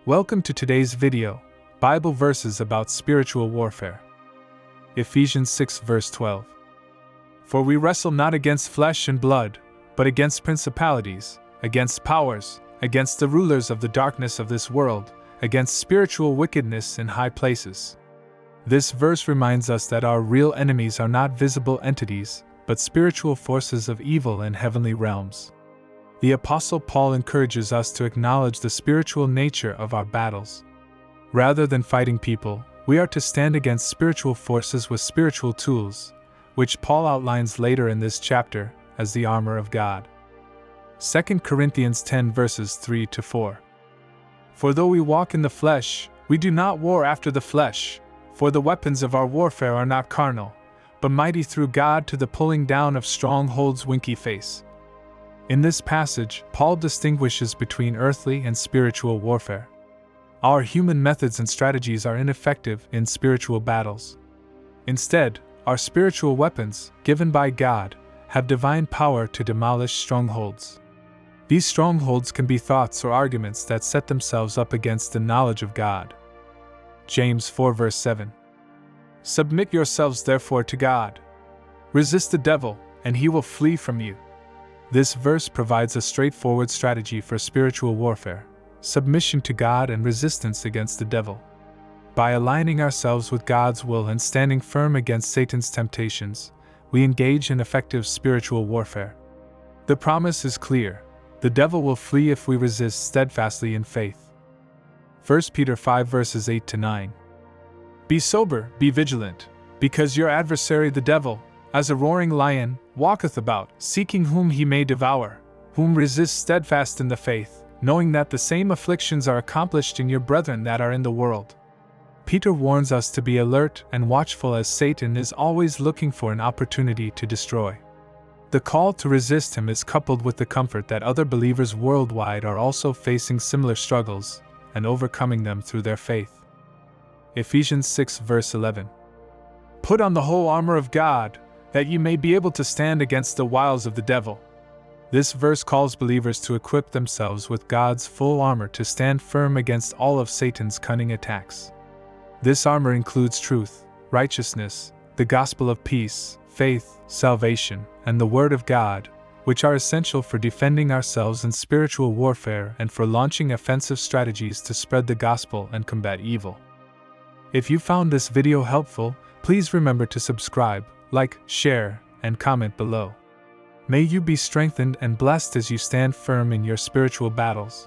Welcome to today's video, Bible verses about spiritual warfare. Ephesians 6 verse 12. For we wrestle not against flesh and blood, but against principalities, against powers, against the rulers of the darkness of this world, against spiritual wickedness in high places. This verse reminds us that our real enemies are not visible entities, but spiritual forces of evil in heavenly realms. The Apostle Paul encourages us to acknowledge the spiritual nature of our battles. Rather than fighting people, we are to stand against spiritual forces with spiritual tools, which Paul outlines later in this chapter as the armor of God. 2 Corinthians 10 verses 3 to 4. For though we walk in the flesh, we do not war after the flesh, for the weapons of our warfare are not carnal, but mighty through God to the pulling down of strongholds. Winky face. In this passage, Paul distinguishes between earthly and spiritual warfare. Our human methods and strategies are ineffective in spiritual battles. Instead, our spiritual weapons, given by God, have divine power to demolish strongholds. These strongholds can be thoughts or arguments that set themselves up against the knowledge of God. James 4 verse 7. Submit yourselves therefore to God. Resist the devil, and he will flee from you. This verse provides a straightforward strategy for spiritual warfare: submission to God and resistance against the devil. By aligning ourselves with God's will and standing firm against Satan's temptations, we engage in effective spiritual warfare. The promise is clear: the devil will flee if we resist steadfastly in faith. 1 Peter 5 verses 8 to 9. Be sober, be vigilant, because your adversary the devil, as a roaring lion, walketh about, seeking whom he may devour, whom resist steadfast in the faith, knowing that the same afflictions are accomplished in your brethren that are in the world. Peter warns us to be alert and watchful, as Satan is always looking for an opportunity to destroy. The call to resist him is coupled with the comfort that other believers worldwide are also facing similar struggles and overcoming them through their faith. Ephesians 6 verse 11. Put on the whole armor of God, that ye may be able to stand against the wiles of the devil. This verse calls believers to equip themselves with God's full armor to stand firm against all of Satan's cunning attacks. This armor includes truth, righteousness, the gospel of peace, faith, salvation, and the Word of God, which are essential for defending ourselves in spiritual warfare and for launching offensive strategies to spread the gospel and combat evil. If you found this video helpful, please remember to subscribe, like, share, and comment below. May you be strengthened and blessed as you stand firm in your spiritual battles.